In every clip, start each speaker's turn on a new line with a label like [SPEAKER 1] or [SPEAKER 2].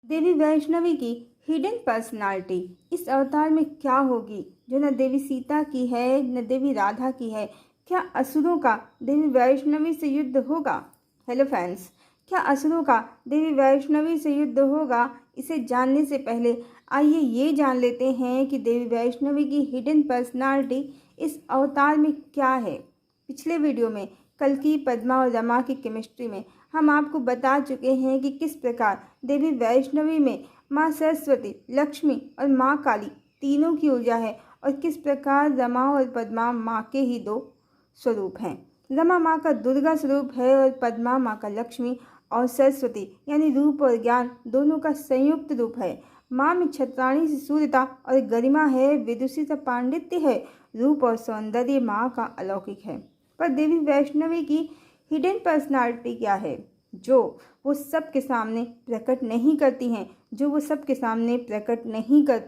[SPEAKER 1] देवी वैष्णवी की hidden personality इस अवतार में क्या होगी जो न देवी सीता की है न देवी राधा की है। क्या असुरों का देवी वैष्णवी से युद्ध होगा? हेलो फ्रेंड्स, क्या असुरों का देवी वैष्णवी से युद्ध होगा? इसे जानने से पहले आइए ये जान लेते हैं कि देवी वैष्णवी की हिडन पर्सनालिटी इस अवतार में क्या है। पिछले वीडियो में कल्कि, पद्मा और रमा की केमिस्ट्री में हम आपको बता चुके हैं कि किस प्रकार देवी वैष्णवी में माँ सरस्वती, लक्ष्मी और माँ काली तीनों की ऊर्जा है और किस प्रकार रमा और पद्मा माँ के ही दो स्वरूप हैं। रमा माँ का दुर्गा स्वरूप है और पद्मा माँ का लक्ष्मी और सरस्वती यानी रूप और ज्ञान दोनों का संयुक्त रूप है। माँ में छत्राणी से सूर्यता और गरिमा है, विदुषी से पांडित्य है, रूप और सौंदर्य माँ का अलौकिक है। पर देवी वैष्णवी की हिडन पर्सनालिटी क्या है जो वो सबके सामने प्रकट नहीं करती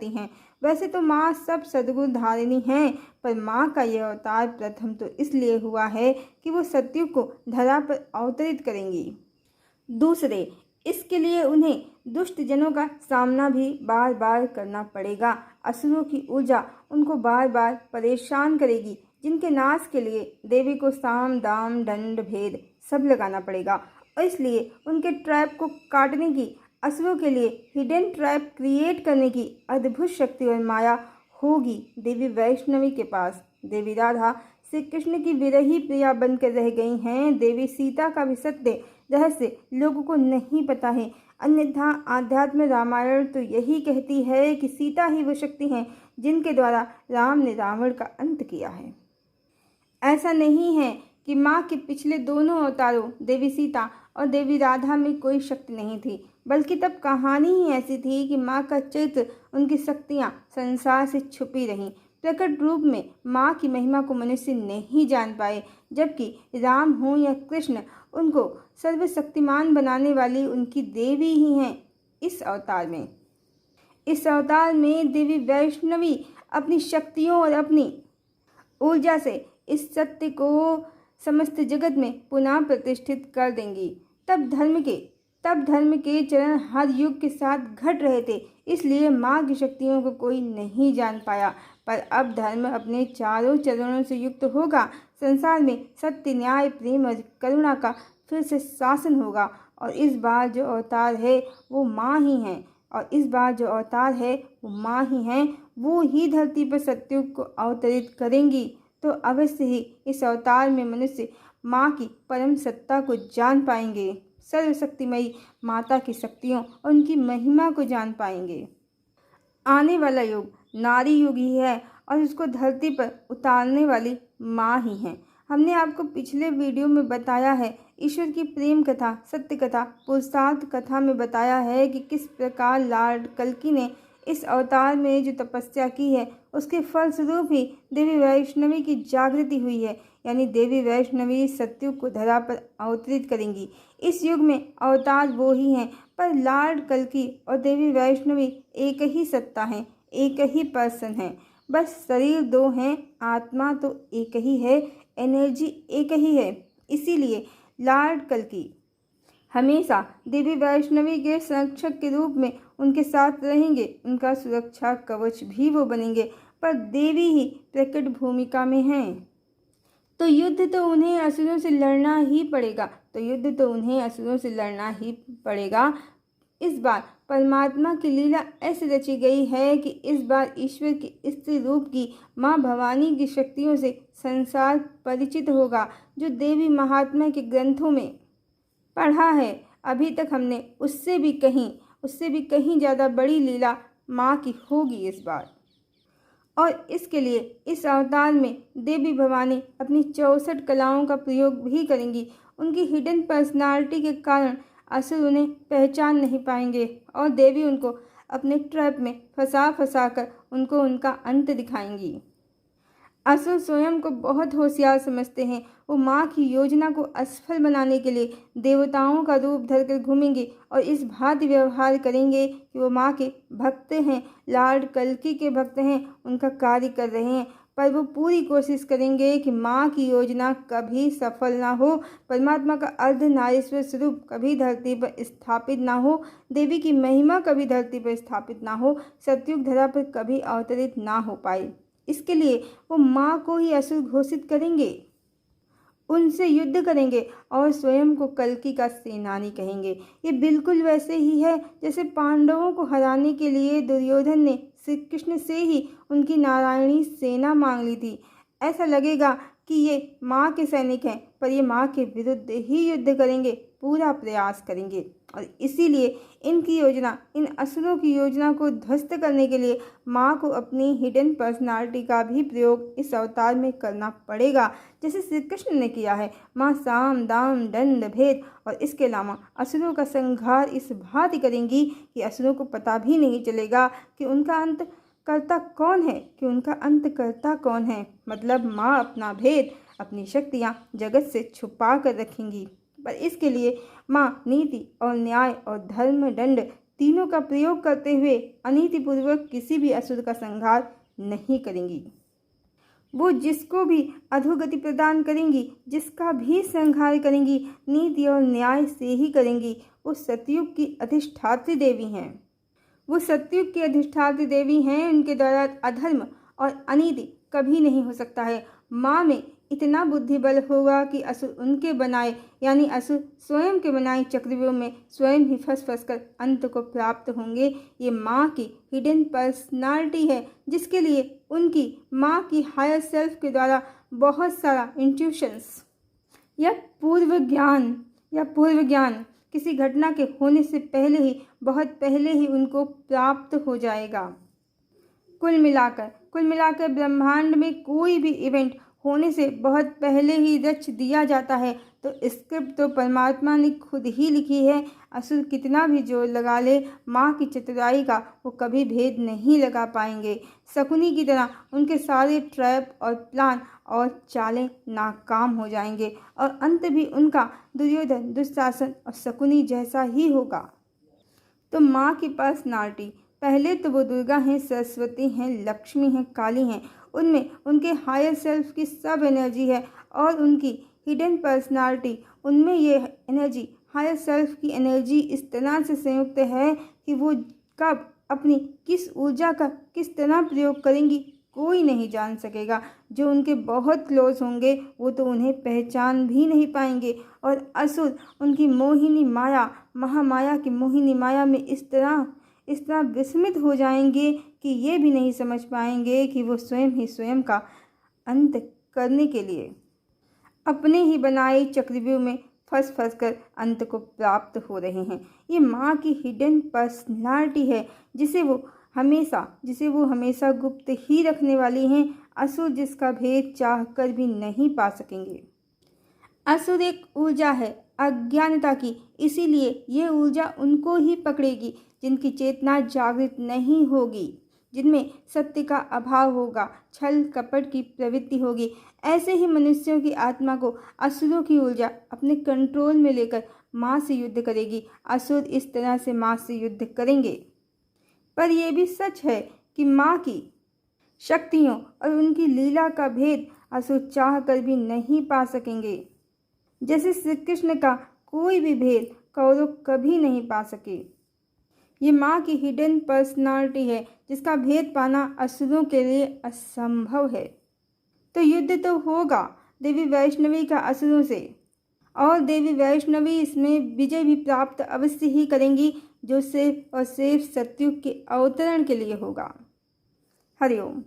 [SPEAKER 1] हैं, वैसे तो माँ सब सद्गुण धारिणी हैं, पर माँ का यह अवतार प्रथम तो इसलिए हुआ है कि वो सत्युग को धरा पर अवतरित करेंगी। दूसरे, इसके लिए उन्हें दुष्ट जनों का सामना भी बार बार करना पड़ेगा। असुरों की ऊर्जा उनको बार बार परेशान करेगी, जिनके नाश के लिए देवी को साम दाम दंड भेद सब लगाना पड़ेगा और इसलिए उनके ट्रैप को काटने की, असुरों के लिए हिडन ट्रैप क्रिएट करने की अद्भुत शक्ति और माया होगी देवी वैष्णवी के पास। देवी राधा श्री कृष्ण की विरही प्रिया बनकर रह गई हैं। देवी सीता का भी सत्य रहस्य लोगों को नहीं पता है, अन्यथा आध्यात्म रामायण तो यही कहती है कि सीता ही वो शक्ति हैं जिनके द्वारा राम ने रावण का अंत किया है। ऐसा नहीं है कि माँ के पिछले दोनों अवतारों देवी सीता और देवी राधा में कोई शक्ति नहीं थी, बल्कि तब कहानी ही ऐसी थी कि माँ का चरित्र, उनकी शक्तियाँ संसार से छुपी रहीं। प्रकट रूप में माँ की महिमा को मनुष्य नहीं जान पाए, जबकि राम हो या कृष्ण, उनको सर्वशक्तिमान बनाने वाली उनकी देवी ही हैं। इस अवतार में देवी वैष्णवी अपनी शक्तियों और अपनी ऊर्जा से इस सत्य को समस्त जगत में पुनः प्रतिष्ठित कर देंगी। तब धर्म के चरण हर युग के साथ घट रहे थे, इसलिए माँ की शक्तियों को कोई नहीं जान पाया। पर अब धर्म अपने चारों चरणों से युक्त होगा। संसार में सत्य, न्याय, प्रेम और करुणा का फिर से शासन होगा और इस बार जो अवतार है वो माँ ही हैं। वो ही धरती पर सत्युग को अवतरित करेंगी। तो अवश्य ही इस अवतार में मनुष्य माँ की परम सत्ता को जान पाएंगे, सर्वशक्तिमयी माता की शक्तियों और उनकी महिमा को जान पाएंगे। आने वाला युग नारी युग ही है और उसको धरती पर उतारने वाली माँ ही है। हमने आपको पिछले वीडियो में बताया है, ईश्वर की प्रेम कथा, सत्य कथा, पुरुषार्थ कथा में बताया है कि किस प्रकार लॉर्ड कल्कि ने इस अवतार में जो तपस्या की है उसके फलस्वरूप ही देवी वैष्णवी की जागृति हुई है, यानी देवी वैष्णवी सत्युग को धरा पर अवतरित करेंगी। इस युग में अवतार वो ही हैं, पर लॉर्ड कल्कि और देवी वैष्णवी एक ही सत्ता है, एक ही पर्सन है। बस शरीर दो हैं, आत्मा तो एक ही है, एनर्जी एक ही है। इसीलिए लॉर्ड कल्कि हमेशा देवी वैष्णवी के संरक्षक के रूप में उनके साथ रहेंगे, उनका सुरक्षा कवच भी वो बनेंगे। पर देवी ही प्रकट भूमिका में हैं, तो युद्ध तो उन्हें असुरों से लड़ना ही पड़ेगा। इस बार परमात्मा की लीला ऐसे रची गई है कि इस बार ईश्वर की स्त्री रूप की माँ भवानी की शक्तियों से संसार परिचित होगा। जो देवी महात्मा के ग्रंथों में पढ़ा है, अभी तक हमने उससे भी कहीं ज़्यादा बड़ी लीला माँ की होगी इस बार। और इसके लिए इस अवतार में देवी भवानी अपनी 64 कलाओं का प्रयोग भी करेंगी। उनकी हिडन पर्सनालिटी के कारण असुर उन्हें पहचान नहीं पाएंगे और देवी उनको अपने ट्रैप में फंसा कर उनको उनका अंत दिखाएंगी। असुर स्वयं को बहुत होशियार समझते हैं। वो माँ की योजना को असफल बनाने के लिए देवताओं का रूप धरकर घूमेंगे और इस भांति व्यवहार करेंगे कि वो माँ के भक्त हैं, लॉर्ड कल्कि के भक्त हैं, उनका कार्य कर रहे हैं। पर वो पूरी कोशिश करेंगे कि माँ की योजना कभी सफल ना हो, परमात्मा का अर्धनारीश्वर स्वरूप कभी धरती पर स्थापित ना हो, देवी की महिमा कभी धरती पर स्थापित ना हो, सतयुग धरा पर कभी अवतरित ना हो पाए। इसके लिए वो माँ को ही असुर घोषित करेंगे, उनसे युद्ध करेंगे और स्वयं को कल्कि का सेनानी कहेंगे। ये बिल्कुल वैसे ही है जैसे पांडवों को हराने के लिए दुर्योधन ने श्री कृष्ण से ही उनकी नारायणी सेना मांग ली थी। ऐसा लगेगा कि ये माँ के सैनिक हैं, पर ये माँ के विरुद्ध ही युद्ध करेंगे, पूरा प्रयास करेंगे। और इसीलिए इनकी योजना, इन असुरों की योजना को ध्वस्त करने के लिए माँ को अपनी हिडन पर्सनालिटी का भी प्रयोग इस अवतार में करना पड़ेगा, जैसे श्री कृष्ण ने किया है। माँ साम दाम दंड भेद और इसके अलावा असुरों का संहार इस भांति करेंगी कि असुरों को पता भी नहीं चलेगा कि उनका अंत करता कौन है, कि उनका अंत करता कौन है। मतलब माँ अपना भेद, अपनी शक्तियाँ जगत से छुपा कर रखेंगी, पर इसके लिए माँ नीति और न्याय और धर्म दंड तीनों का प्रयोग करते हुए अनीतिपूर्वक किसी भी असुर का संहार नहीं करेंगी। वो जिसको भी अधोगति प्रदान करेंगी, जिसका भी संहार करेंगी, नीति और न्याय से ही करेंगी। वो सतयुग की अधिष्ठात्री देवी हैं। वो सतयुग की अधिष्ठात्री देवी हैं। उनके द्वारा अधर्म और अनीति कभी नहीं हो सकता है। माँ में इतना बुद्धि बल होगा कि असुर उनके बनाए, यानी असुर स्वयं के बनाए चक्रव्यूह में स्वयं ही फंस कर अंत को प्राप्त होंगे। ये माँ की हिडन पर्सनालिटी है, जिसके लिए उनकी माँ की हायर सेल्फ के द्वारा बहुत सारा इंट्यूशंस या पूर्व ज्ञान किसी घटना के होने से पहले ही, बहुत पहले ही उनको प्राप्त हो जाएगा। कुल मिलाकर ब्रह्मांड में कोई भी इवेंट होने से बहुत पहले ही रच दिया जाता है। तो स्क्रिप्ट तो परमात्मा ने खुद ही लिखी है। असुर कितना भी जोर लगा ले, माँ की चतुराई का वो कभी भेद नहीं लगा पाएंगे। शकुनी की तरह उनके सारे ट्रैप और प्लान और चालें नाकाम हो जाएंगे और अंत भी उनका दुर्योधन, दुशासन और शकुनी जैसा ही होगा। तो माँ की पर्सनालिटी, पहले तो वो दुर्गा हैं, सरस्वती हैं, लक्ष्मी हैं, काली हैं। उनमें उनके हायर सेल्फ की सब एनर्जी है और उनकी हिडन पर्सनालिटी, उनमें ये एनर्जी, हायर सेल्फ की एनर्जी इस तरह से संयुक्त है कि वो कब अपनी किस ऊर्जा का किस तरह प्रयोग करेंगी कोई नहीं जान सकेगा। जो उनके बहुत क्लोज होंगे वो तो उन्हें पहचान भी नहीं पाएंगे और असुर उनकी मोहिनी माया, महामाया की मोहिनी माया में इस तरह विस्मित हो जाएंगे कि ये भी नहीं समझ पाएंगे कि वो स्वयं ही स्वयं का अंत करने के लिए अपने ही बनाए चक्रव्यूह में फंस कर अंत को प्राप्त हो रहे हैं। ये माँ की हिडन पर्सनालिटी है जिसे वो हमेशा गुप्त ही रखने वाली हैं। असुर जिसका भेद चाह कर भी नहीं पा सकेंगे। असुर एक ऊर्जा है अज्ञानता की, इसीलिए ये ऊर्जा उनको ही पकड़ेगी जिनकी चेतना जागृत नहीं होगी, जिनमें सत्य का अभाव होगा, छल कपट की प्रवृत्ति होगी। ऐसे ही मनुष्यों की आत्मा को असुरों की ऊर्जा अपने कंट्रोल में लेकर माँ से युद्ध करेगी। असुर इस तरह से माँ से युद्ध करेंगे। पर यह भी सच है कि माँ की शक्तियों और उनकी लीला का भेद असुर चाह कर भी नहीं पा सकेंगे, जैसे श्री कृष्ण का कोई भी भेद कौरव कभी नहीं पा सके। ये माँ की हिडन पर्सनालिटी है जिसका भेद पाना असुरों के लिए असंभव है। तो युद्ध तो होगा देवी वैष्णवी का असुरों से, और देवी वैष्णवी इसमें विजय भी प्राप्त अवश्य ही करेंगी, जो सिर्फ और सिर्फ सतयुग के अवतरण के लिए होगा। हरिओम।